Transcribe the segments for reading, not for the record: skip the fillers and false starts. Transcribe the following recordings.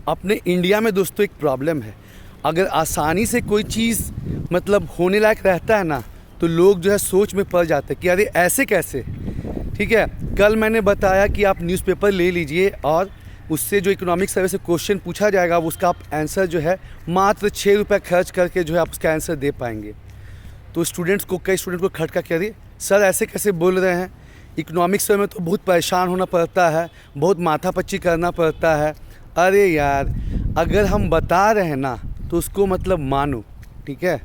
अपने इंडिया में दोस्तों एक प्रॉब्लम है। अगर आसानी से कोई चीज़ मतलब होने लायक रहता है ना, तो लोग जो है सोच में पड़ जाते हैं कि अरे ऐसे कैसे। ठीक है, कल मैंने बताया कि आप न्यूज़पेपर ले लीजिए और उससे जो इकोनॉमिक सर्वे से क्वेश्चन पूछा जाएगा उसका आप आंसर जो है मात्र 6 रुपये खर्च करके जो है आप उसका आंसर दे पाएंगे। तो स्टूडेंट्स को, कई स्टूडेंट को खटका कह रही सर ऐसे कैसे बोल रहे हैं, इकोनॉमिक्स में तो बहुत परेशान होना पड़ता है, बहुत माथापच्ची करना पड़ता है। अरे यार, अगर हम बता रहे हैं ना तो उसको मतलब मानो। ठीक है,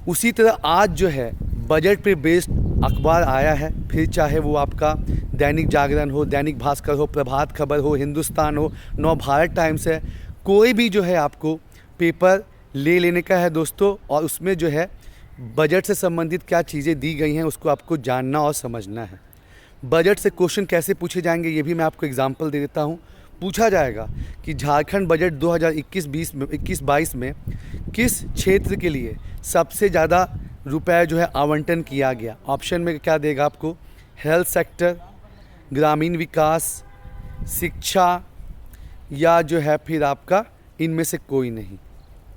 उसी तरह आज जो है बजट पे बेस्ड अखबार आया है, फिर चाहे वो आपका दैनिक जागरण हो, दैनिक भास्कर हो, प्रभात खबर हो, हिंदुस्तान हो, नव भारत टाइम्स है, कोई भी जो है आपको पेपर ले लेने का है दोस्तों। और उसमें जो है बजट से संबंधित क्या चीज़ें दी गई हैं उसको आपको जानना और समझना है। बजट से क्वेश्चन कैसे पूछे जाएंगे ये भी मैं आपको एग्जांपल दे देता हूँ। पूछा जाएगा कि झारखंड बजट 2021-22 में किस क्षेत्र के लिए सबसे ज़्यादा रुपए जो है आवंटन किया गया। ऑप्शन में क्या देगा आपको, हेल्थ सेक्टर, ग्रामीण विकास, शिक्षा, या जो है फिर आपका इनमें से कोई नहीं।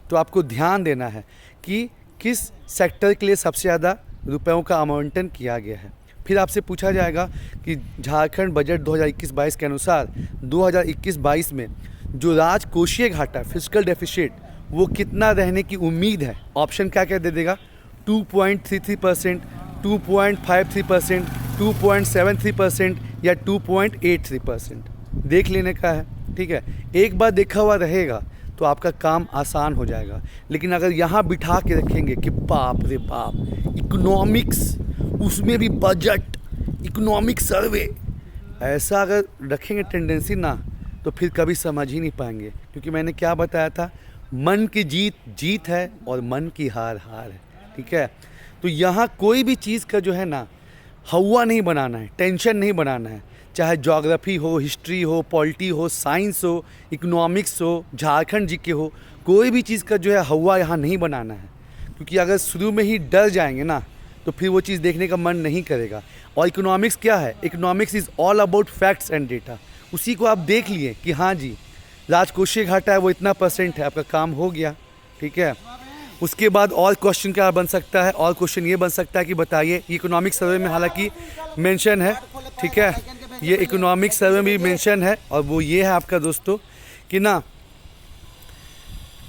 तो आपको ध्यान देना है कि किस सेक्टर के लिए सबसे ज़्यादा रुपयों का आवंटन किया गया है। फिर आपसे पूछा जाएगा कि झारखंड बजट 2021-22 के अनुसार 2021-22 में जो राजकोषीय घाटा फिस्कल डेफिसिट वो कितना रहने की उम्मीद है। ऑप्शन क्या क्या दे देगा, 2.33%, 2.53%, 2.73% या 2.83%। देख लेने का है। ठीक है, एक बार देखा हुआ रहेगा तो आपका काम आसान हो जाएगा। लेकिन अगर यहाँ बिठा के रखेंगे कि बाप रे बाप, इकोनॉमिक्स, उसमें भी बजट, इकोनॉमिक सर्वे, ऐसा अगर रखेंगे टेंडेंसी ना, तो फिर कभी समझ ही नहीं पाएंगे। क्योंकि मैंने क्या बताया था, मन की जीत जीत है और मन की हार हार है। ठीक है, तो यहाँ कोई भी चीज़ का जो है ना हवा नहीं बनाना है, टेंशन नहीं बनाना है। चाहे ज्योग्राफी हो, हिस्ट्री हो, पॉलिटी हो, साइंस हो, इकोनॉमिक्स हो, झारखंड जीके हो, कोई भी चीज़ का जो है हवा यहाँ नहीं बनाना है। क्योंकि अगर शुरू में ही डर जाएंगे ना तो फिर वो चीज़ देखने का मन नहीं करेगा। और इकोनॉमिक्स क्या है, economics is all about facts and data. उसी को आप देख लिए कि हाँ जी राजकोषीय घाटा है वो इतना % है, आपका काम हो गया। ठीक है, उसके बाद और क्वेश्चन क्या बन सकता है, और क्वेश्चन ये बन सकता है कि बताइए, इकोनॉमिक सर्वे में हालांकि मेंशन है। ठीक है, ये इकोनॉमिक सर्वे में भी मेंशन है और वो ये है आपका दोस्तों कि ना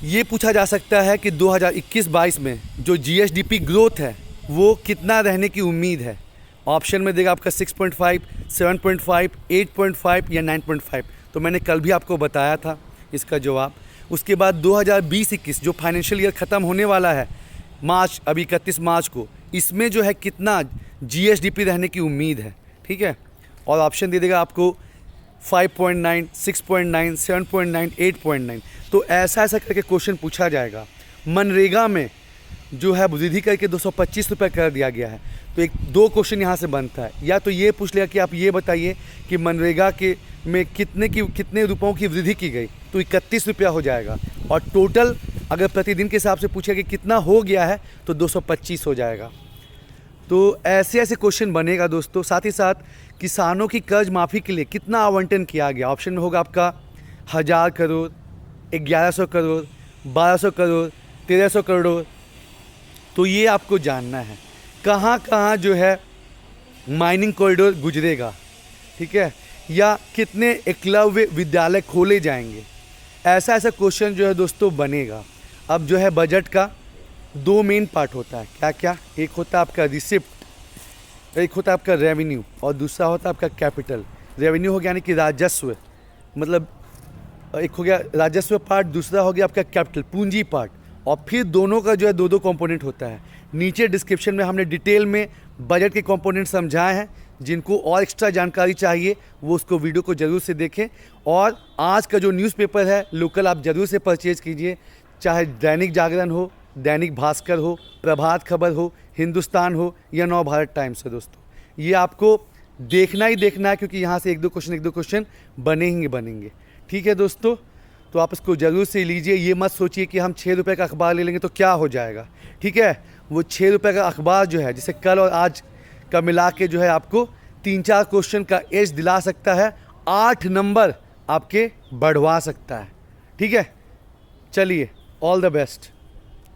ये पूछा जा सकता है कि 2021-22 में जो जीएसडीपी ग्रोथ है वो कितना रहने की उम्मीद है। ऑप्शन में देगा आपका 6.5, 7.5, 8.5 या 9.5। तो मैंने कल भी आपको बताया था इसका जवाब। उसके बाद 2020-21 जो फाइनेंशियल ईयर ख़त्म होने वाला है मार्च, अभी 31 मार्च को, इसमें जो है कितना जीएसडीपी रहने की उम्मीद है। ठीक है, और ऑप्शन दे देगा आपको 5.9, 6.9, 7.9, 8.9। तो ऐसा ऐसा करके क्वेश्चन पूछा जाएगा। मनरेगा में जो है वृद्धि करके 225 रुपये कर दिया गया है। तो एक दो क्वेश्चन यहाँ से बनता है, या तो ये पूछ लिया कि आप ये बताइए कि मनरेगा के में कितने रुपयों की वृद्धि की गई, तो 31 रुपया हो जाएगा। और टोटल अगर प्रतिदिन के हिसाब से पूछे कि कितना हो गया है तो 225 हो जाएगा। तो ऐसे ऐसे क्वेश्चन बनेगा दोस्तों। साथ ही साथ किसानों की कर्ज माफ़ी के लिए कितना आवंटन किया गया। ऑप्शन में होगा आपका 1000 करोड़, 1100 करोड़, 1200 करोड़, 1300 करोड़। तो ये आपको जानना है कहाँ कहाँ जो है माइनिंग कॉरिडोर गुजरेगा। ठीक है, या कितने एकलव्य विद्यालय खोले जाएंगे। ऐसा ऐसा क्वेश्चन जो है दोस्तों बनेगा। अब जो है बजट का 2 मेन पार्ट होता है। क्या क्या, एक होता है आपका रिसिप्ट, एक होता है आपका रेवेन्यू, और दूसरा होता है आपका कैपिटल। रेवेन्यू हो गया यानी कि राजस्व, मतलब एक हो गया राजस्व पार्ट, दूसरा हो गया आपका कैपिटल, पूंजी पार्ट। और फिर दोनों का जो है 2-2 कंपोनेंट होता है। नीचे डिस्क्रिप्शन में हमने डिटेल में बजट के कंपोनेंट समझाए हैं। जिनको और एक्स्ट्रा जानकारी चाहिए वो उसको वीडियो को ज़रूर से देखें। और आज का जो न्यूज़पेपर है लोकल आप ज़रूर से परचेज़ कीजिए, चाहे दैनिक जागरण हो, दैनिक भास्कर हो, प्रभात खबर हो, हिंदुस्तान हो या नव भारत टाइम्स हो। दोस्तों ये आपको देखना ही देखना है, क्योंकि यहाँ से एक दो क्वेश्चन बनेंगे। ठीक है दोस्तों, तो आप इसको ज़रूर से लीजिए। ये मत सोचिए कि हम 6 रुपये का अखबार ले लेंगे तो क्या हो जाएगा। ठीक है, वो 6 रुपये का अखबार जो है, जिसे कल और आज का मिला के जो है आपको 3-4 क्वेश्चन का एज दिला सकता है, 8 नंबर आपके बढ़वा सकता है। ठीक है, चलिए, ऑल द बेस्ट।